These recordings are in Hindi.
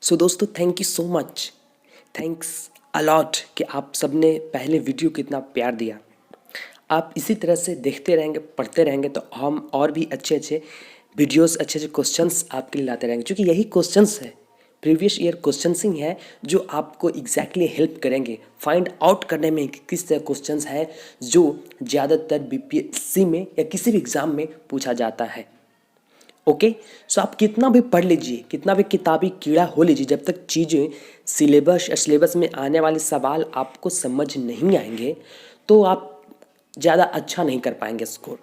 सो दोस्तों thank you so much, thanks a lot कि आप सबने पहले वीडियो को इतना प्यार दिया। आप इसी तरह से देखते रहेंगे, पढ़ते रहेंगे तो हम और भी अच्छे अच्छे वीडियोस, अच्छे अच्छे क्वेश्चंस आपके लिए लाते रहेंगे, क्योंकि यही क्वेश्चंस है, प्रीवियस ईयर क्वेश्चंस ही है जो आपको एग्जैक्टली हेल्प करेंगे फाइंड आउट करने में कि किस तरह क्वेश्चंस है जो ज़्यादातर बीपीएससी में या किसी भी एग्ज़ाम में पूछा जाता है। ओके, सो आप कितना भी पढ़ लीजिए, कितना भी किताबी कीड़ा हो लीजिए, जब तक चीज़ें सिलेबस में आने वाले सवाल आपको समझ नहीं आएंगे तो आप ज़्यादा अच्छा नहीं कर पाएंगे score.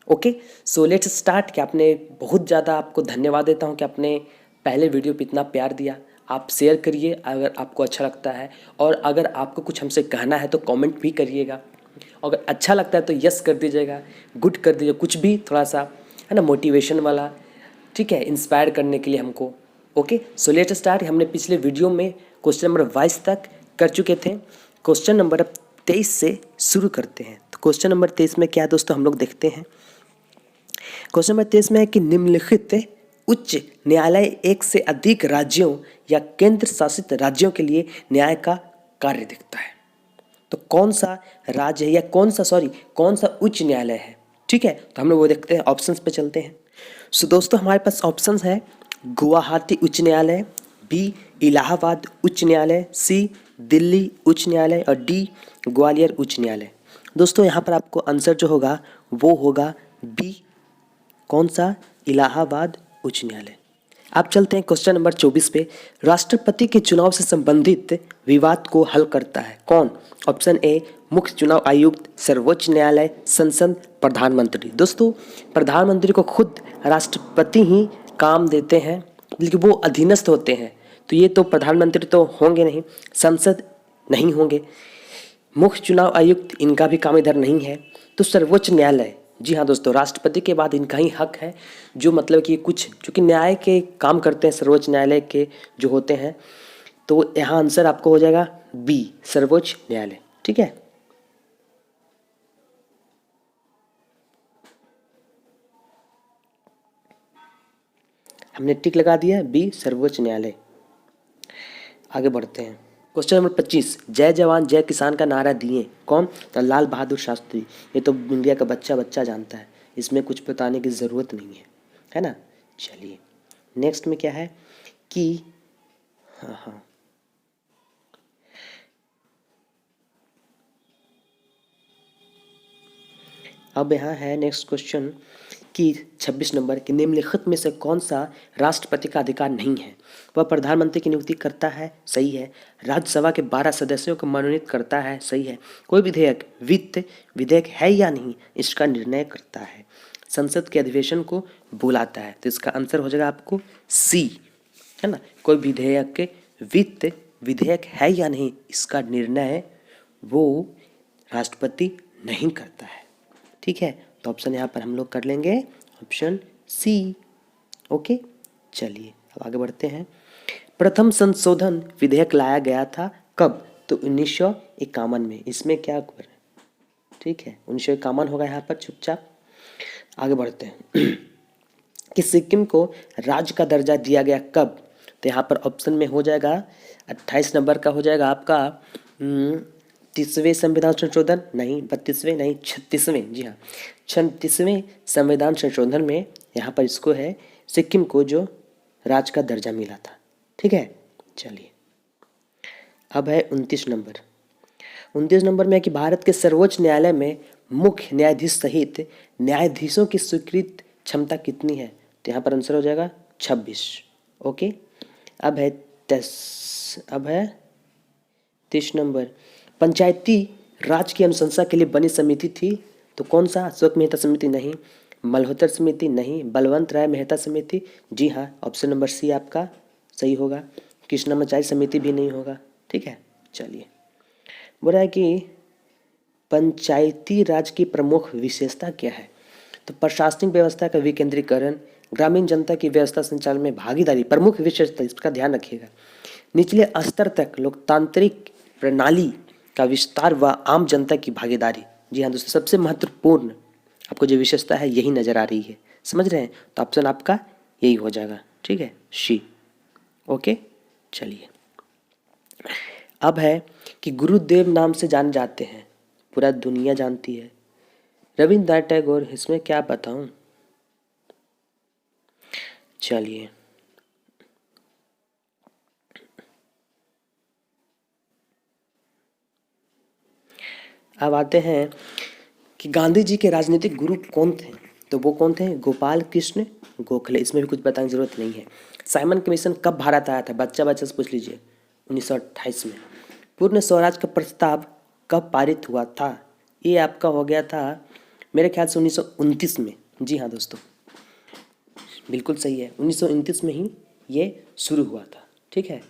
Okay, so let's start. कि आपने बहुत ज़्यादा आपको धन्यवाद देता हूँ कि आपने पहले वीडियो पे इतना प्यार दिया। आप शेयर करिए अगर आपको अच्छा लगता है, और अगर आपको कुछ हमसे कहना है तो कमेंट भी करिएगा। अगर अच्छा लगता है तो यस कर दीजिएगा, गुड कर दीजिए, कुछ भी थोड़ा सा है ना मोटिवेशन वाला, ठीक है, इंस्पायर करने के लिए हमको। Okay, so let start. हमने पिछले वीडियो में क्वेश्चन नंबर 22 तक कर चुके थे। क्वेश्चन नंबर 23 से शुरू करते हैं। तो क्वेश्चन नंबर 23 में क्या है दोस्तों, हम लोग देखते हैं। क्वेश्चन नंबर 23 में है कि निम्नलिखित उच्च न्यायालय एक से अधिक राज्यों या केंद्र शासित राज्यों के लिए न्याय का कार्य देखता है। तो कौन सा राज्य है या कौन सा उच्च न्यायालय है, ठीक है। तो हम लोग वो देखते हैं, ऑप्शंस पे चलते हैं। सो दोस्तों हमारे पास ऑप्शंस है गुवाहाटी उच्च न्यायालय, बी इलाहाबाद उच्च न्यायालय, सी दिल्ली उच्च न्यायालय और डी ग्वालियर उच्च न्यायालय। दोस्तों यहाँ पर आपको आंसर जो होगा वो होगा बी, कौन सा, इलाहाबाद उच्च न्यायालय। आप चलते हैं क्वेश्चन नंबर 24 पे। राष्ट्रपति के चुनाव से संबंधित विवाद को हल करता है कौन। ऑप्शन ए मुख्य चुनाव आयुक्त, सर्वोच्च न्यायालय, संसद, प्रधानमंत्री। दोस्तों प्रधानमंत्री को खुद राष्ट्रपति ही काम देते हैं, बल्कि वो अधीनस्थ होते हैं, तो ये तो प्रधानमंत्री तो होंगे नहीं, संसद नहीं होंगे, मुख्य चुनाव आयुक्त इनका भी काम इधर नहीं है, तो सर्वोच्च न्यायालय। जी हाँ दोस्तों, राष्ट्रपति के बाद इनका ही हक है, जो मतलब कि कुछ चूँकि न्याय के काम करते हैं सर्वोच्च न्यायालय के जो होते हैं, तो यहाँ आंसर आपको हो जाएगा बी, सर्वोच्च न्यायालय, ठीक है। हमने टिक लगा दिया बी, सर्वोच्च न्यायालय। आगे बढ़ते हैं। क्वेश्चन नंबर 25, जय जवान जय किसान का नारा दिए कौन। तो लाल बहादुर शास्त्री। ये तो इंडिया का बच्चा बच्चा जानता है, इसमें कुछ बताने की ज़रूरत नहीं है ना। चलिए नेक्स्ट में क्या है कि हाँ, अब यहाँ है नेक्स्ट क्वेश्चन कि 26 नंबर कि निम्नलिखित में से कौन सा राष्ट्रपति का अधिकार नहीं है। वह प्रधानमंत्री की नियुक्ति करता है, सही है। राज्यसभा के 12 सदस्यों को मनोनीत करता है, सही है। कोई विधेयक वित्त विधेयक है या नहीं, इसका निर्णय करता है। संसद के अधिवेशन को बुलाता है, तो इसका आंसर हो जाएगा आपको सी, है ना। कोई विधेयक के वित्त विधेयक है या नहीं, इसका निर्णय वो राष्ट्रपति नहीं करता है, ठीक है। तो ऑप्शन यहाँ पर हम लोग कर लेंगे ऑप्शन सी। ओके, चलिए अब आगे बढ़ते हैं। प्रथम संशोधन विधेयक लाया गया था कब। तो 1951 में। इसमें क्या कर, ठीक है, 1951 होगा यहाँ पर चुपचाप। आगे बढ़ते हैं कि सिक्किम को राज्य का दर्जा दिया गया कब। तो यहाँ पर ऑप्शन में हो जाएगा 28 नंबर का हो जाएगा आपका 30वें संविधान संशोधन, नहीं 32वें, नहीं 36वें, जी हाँ 36वें संविधान संशोधन में यहाँ पर इसको है सिक्किम को जो राज्य का दर्जा मिला था, ठीक है। चलिए अब है 29 नंबर में है कि भारत के सर्वोच्च न्यायालय में मुख्य न्यायाधीश सहित न्यायाधीशों की स्वीकृत क्षमता कितनी है। तो यहाँ पर आंसर हो जाएगा 26। ओके, अब है 30 नंबर, पंचायती राज की अनुशंसा के लिए बनी समिति थी। तो कौन सा, अशोक मेहता समिति नहीं, मल्होत्रा समिति नहीं, बलवंत राय मेहता समिति। जी हाँ, ऑप्शन नंबर सी आपका सही होगा। कृष्णामाचारी समिति भी नहीं होगा, ठीक है। चलिए बोल रहा है कि पंचायती राज की प्रमुख विशेषता क्या है। तो प्रशासनिक व्यवस्था का विकेंद्रीकरण, ग्रामीण जनता की व्यवस्था संचालन में भागीदारी प्रमुख विशेषता, इसका ध्यान रखिएगा। निचले स्तर तक लोकतांत्रिक प्रणाली का विस्तार व आम जनता की भागीदारी। जी हाँ दोस्तों, सबसे महत्वपूर्ण आपको जो विशेषता है यही नज़र आ रही है, समझ रहे हैं। तो ऑप्शन आपका यही हो जाएगा, ठीक है, सी। ओके, चलिए, अब है कि गुरुदेव नाम से जाने जाते हैं, पूरा दुनिया जानती है, रविन्द्रनाथ टैगोर, इसमें क्या बताऊं। चलिए, अब आते हैं कि गांधी जी के राजनीतिक गुरु कौन थे। तो वो कौन थे? गोपाल कृष्ण गोखले। इसमें भी कुछ बताने की जरूरत नहीं है। साइमन कमीशन कब भारत आया था? बच्चा बच्चा से पूछ लीजिए, 1928 में। पूर्ण स्वराज का प्रस्ताव कब पारित हुआ था? ये आपका हो गया था मेरे ख्याल से 1929 में। जी हाँ दोस्तों, बिल्कुल सही है, 1929 में ही ये शुरू हुआ था। ठीक है,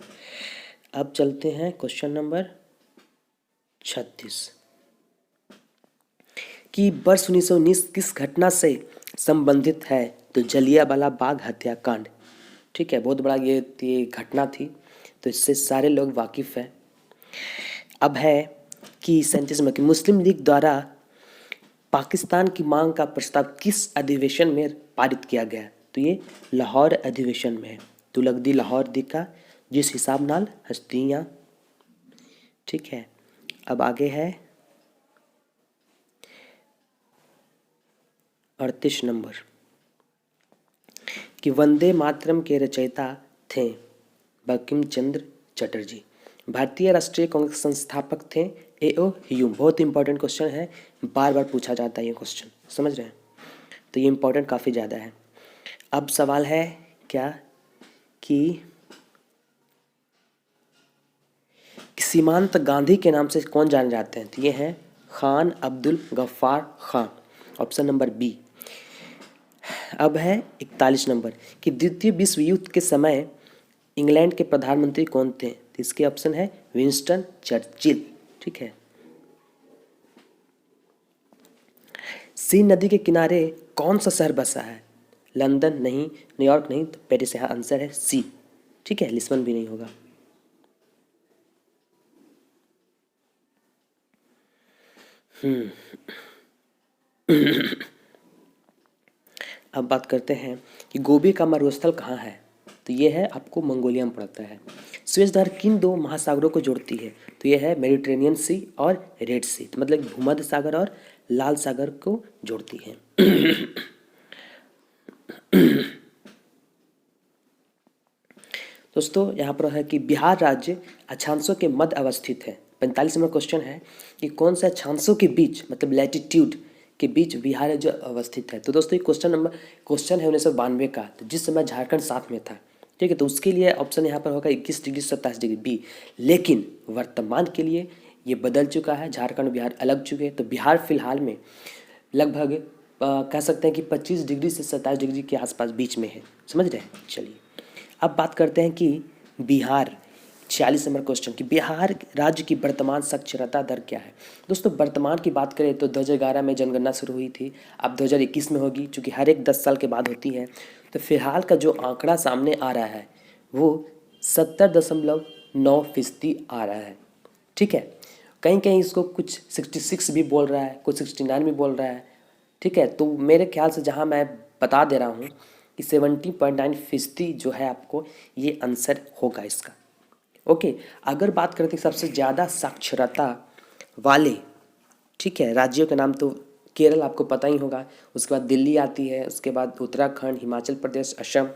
अब चलते हैं क्वेश्चन नंबर 36 कि वर्ष 1919 किस घटना से संबंधित है? तो जलियांवाला बाग हत्याकांड। ठीक है, बहुत बड़ा ये घटना थी, तो इससे सारे लोग वाकिफ़ हैं। अब है कि 37 में कि मुस्लिम लीग द्वारा पाकिस्तान की मांग का प्रस्ताव किस अधिवेशन में पारित किया गया? तो ये लाहौर अधिवेशन में है। तो लगदी लाहौर दिखा जिस हिसाब नाल हस्तियाँ। ठीक है, अब आगे है 38 नंबर कि वंदे मातरम के रचयिता थे बंकिम चंद्र चटर्जी। भारतीय राष्ट्रीय कांग्रेस संस्थापक थे A.O. ह्यूम। बहुत इंपॉर्टेंट क्वेश्चन है, बार बार पूछा जाता है ये क्वेश्चन, समझ रहे हैं? तो ये इंपॉर्टेंट काफ़ी ज़्यादा है। अब सवाल है क्या कि सीमांत गांधी के नाम से कौन जाने जाते हैं? तो ये हैं Khan Abdul Ghaffar Khan, option number B. अब है 41 नंबर कि द्वितीय विश्व युद्ध के समय इंग्लैंड के प्रधानमंत्री कौन थे? तो इसके ऑप्शन है विंस्टन चर्चिल। ठीक है, सीन नदी के किनारे कौन सा शहर बसा है? लंदन नहीं, न्यूयॉर्क नहीं, तो पेरिस। यहाँ आंसर है सी। ठीक है, लिस्बन भी नहीं होगा। अब बात करते हैं कि गोबी का मरुस्थल कहाँ है? तो ये है आपको मंगोलिया में पड़ता है। स्वेज नहर किन दो महासागरों को जोड़ती है? तो ये है मेडिटेरेनियन सी और रेड सी, तो मतलब भूमध्य सागर और लाल सागर को जोड़ती है। दोस्तों, यहाँ पर है कि बिहार राज्य अक्षांशों के मध्य अवस्थित है। 45 नंबर क्वेश्चन है कि कौन सा अक्षांशों के बीच, मतलब लैटिट्यूड के बीच बिहार है जो अवस्थित है। तो दोस्तों, ये क्वेश्चन है 1992 का, तो जिस समय झारखंड साथ में था। ठीक है, तो उसके लिए ऑप्शन यहाँ पर होगा 21 डिग्री 27 डिग्री बी। लेकिन वर्तमान के लिए ये बदल चुका है, झारखंड बिहार अलग चुके। तो बिहार फिलहाल में लगभग कह सकते हैं कि 25 डिग्री से 27 डिग्री के आसपास बीच में है। समझ रहे हैं? चलिए, अब बात करते हैं कि बिहार, 46 नंबर क्वेश्चन कि बिहार राज्य की वर्तमान साक्षरता दर क्या है? दोस्तों, वर्तमान की बात करें तो 2011 में जनगणना शुरू हुई थी, अब 2021 में होगी, चूँकि हर एक 10 साल के बाद होती है। तो फिलहाल का जो आंकड़ा सामने आ रहा है वो 70.9% आ रहा है। ठीक है, कहीं कहीं इसको कुछ 66 भी बोल रहा है, कुछ 69 भी बोल रहा है। ठीक है, तो मेरे ख्याल से जहाँ मैं बता दे रहा हूँ कि 70.9% जो है आपको ये आंसर होगा इसका। ओके, अगर बात करते हैं सबसे ज़्यादा साक्षरता वाले, ठीक है, राज्यों के नाम, तो केरल आपको पता ही होगा, उसके बाद दिल्ली आती है, उसके बाद उत्तराखंड, हिमाचल प्रदेश, असम।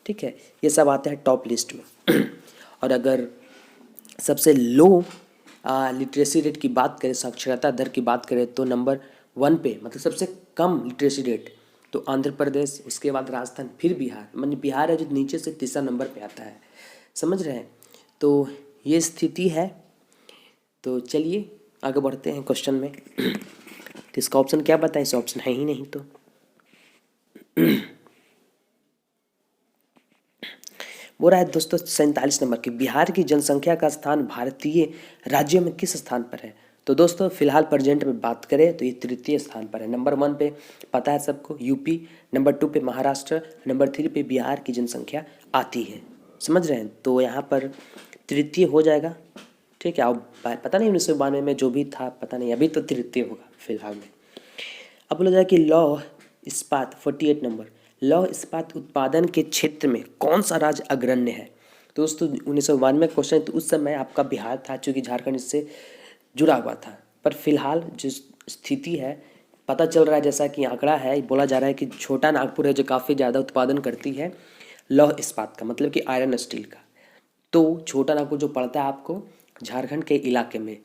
ठीक है, ये सब आते हैं टॉप लिस्ट में। और अगर सबसे लो लिटरेसी रेट की बात करें, साक्षरता दर की बात करें, तो नंबर 1 पे, मतलब सबसे कम लिटरेसी रेट, तो आंध्र प्रदेश, उसके बाद राजस्थान, फिर बिहार। मतलब बिहार है जो नीचे से तीसरा नंबर पे आता है। समझ रहे हैं? तो ये स्थिति है। तो चलिए आगे बढ़ते हैं क्वेश्चन में। तो इसका ऑप्शन क्या बताएं? इस ऑप्शन है ही नहीं। तो वो रहा है दोस्तों 47 नंबर की, बिहार की जनसंख्या का स्थान भारतीय राज्यों में किस स्थान पर है? तो दोस्तों, फिलहाल प्रेजेंट में बात करें तो ये तृतीय स्थान पर है। नंबर 1 पे पता है सबको, यूपी। नंबर 2 पे महाराष्ट्र। नंबर 3 पे बिहार की जनसंख्या आती है। समझ रहे हैं? तो यहाँ पर तृतीय हो जाएगा। ठीक है, अब पता नहीं 1992 में जो भी था, पता नहीं, अभी तो तृतीय होगा फिलहाल में। अब बोला जाए कि लौह इस्पात, 48 नंबर, लौह इस्पात उत्पादन के क्षेत्र में कौन सा राज्य अग्रण्य है? तो दोस्तों 1992 में क्वेश्चन, तो उस समय आपका बिहार था, चूँकि झारखंड इससे जुड़ा हुआ था। पर फिलहाल जो स्थिति है, पता चल रहा है, जैसा कि आंकड़ा है, बोला जा रहा है कि छोटा नागपुर है जो काफ़ी ज़्यादा उत्पादन करती है लौह इस्पात का, मतलब कि आयरन स्टील का। तो छोटा नागपुर जो पड़ता है आपको झारखंड के इलाके में,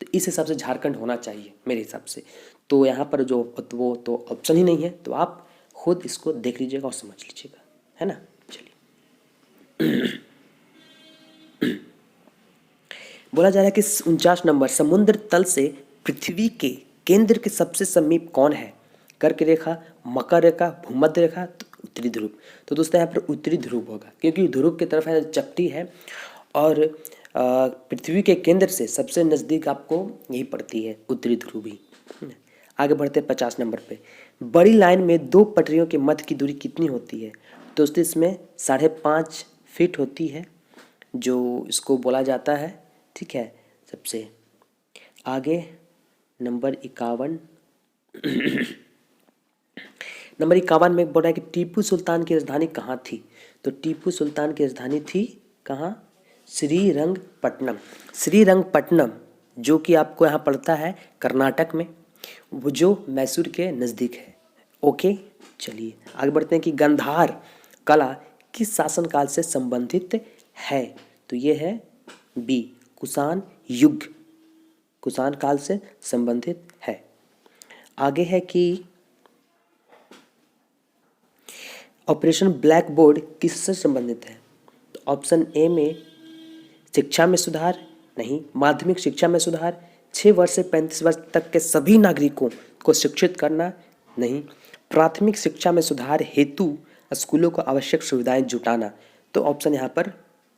तो इस हिसाब से झारखंड होना चाहिए मेरे हिसाब से। तो यहाँ पर जो वो तो ऑप्शन ही नहीं है, तो आप खुद इसको देख लीजिएगा और समझ लीजिएगा, है ना। चलिए, बोला जा रहा है कि 49 नंबर, समुद्र तल से पृथ्वी के केंद्र के सबसे समीप कौन है? कर्क रेखा, मकर रेखा, भूमध्य रेखा, तो उत्तरी ध्रुव। तो दोस्तों यहाँ पर उत्तरी ध्रुव होगा, क्योंकि ध्रुव की तरफ है चपटी है, और पृथ्वी के केंद्र से सबसे नज़दीक आपको यही पड़ती है, उत्तरी ध्रुव ही। आगे बढ़ते हैं 50 नंबर पे। बड़ी लाइन में दो पटरियों के मध्य की दूरी कितनी होती है? दोस्तों इसमें 5.5 फीट होती है, जो इसको बोला जाता है, ठीक है। सबसे आगे नंबर 51, नंबर 51 में बोल रहा है कि टीपू सुल्तान की राजधानी कहाँ थी? तो टीपू सुल्तान की राजधानी थी कहाँ? श्रीरंगपट्टनम। श्रीरंगपट्टनम जो कि आपको यहाँ पड़ता है कर्नाटक में, वो जो मैसूर के नज़दीक है। ओके, चलिए आगे बढ़ते हैं कि गंधार कला किस शासनकाल से संबंधित है? तो ये है बी, कुषाण युग, कुषाण काल से संबंधित है। आगे है कि ऑपरेशन ब्लैक बोर्ड किससे संबंधित है? तो ऑप्शन ए में शिक्षा में सुधार, नहीं। माध्यमिक शिक्षा में सुधार, 6 वर्ष से 35 वर्ष तक के सभी नागरिकों को शिक्षित करना, नहीं। प्राथमिक शिक्षा में सुधार हेतु स्कूलों को आवश्यक सुविधाएं जुटाना। तो ऑप्शन यहाँ पर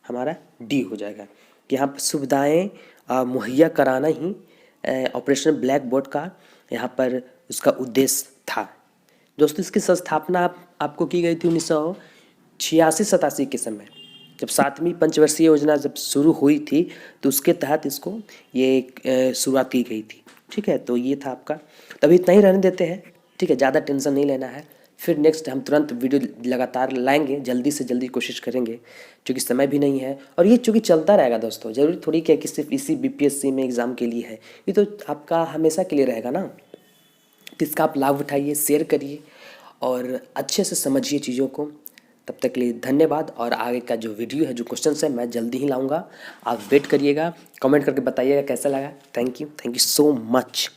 हमारा डी हो जाएगा, कि यहाँ पर सुविधाएं मुहैया कराना ही ऑपरेशन ब्लैक बोर्ड का यहाँ पर उसका उद्देश्य था। दोस्तों इसकी संस्थापना आपको की गई थी 1986-87 के समय, जब 7वीं पंचवर्षीय योजना जब शुरू हुई थी, तो उसके तहत इसको ये शुरुआत की गई थी, ठीक है। तो ये था आपका, तभी इतना ही रहने देते हैं, ठीक है, ज़्यादा टेंशन नहीं लेना है। फिर नेक्स्ट हम तुरंत वीडियो लगातार लाएंगे, जल्दी से जल्दी कोशिश करेंगे, क्योंकि समय भी नहीं है, और ये चूँकि चलता रहेगा दोस्तों, ज़रूरी थोड़ी क्या कि सिर्फ इसी BPSC में एग्ज़ाम के लिए है, ये तो आपका हमेशा के लिए रहेगा ना। तो इसका आप लाभ उठाइए, शेयर करिए और अच्छे से समझिए चीज़ों को। तब तक के लिए धन्यवाद, और आगे का जो वीडियो है, जो क्वेश्चन है, मैं जल्दी ही लाऊंगा। आप वेट करिएगा, कमेंट करके बताइएगा कैसा लगा। Thank you so much.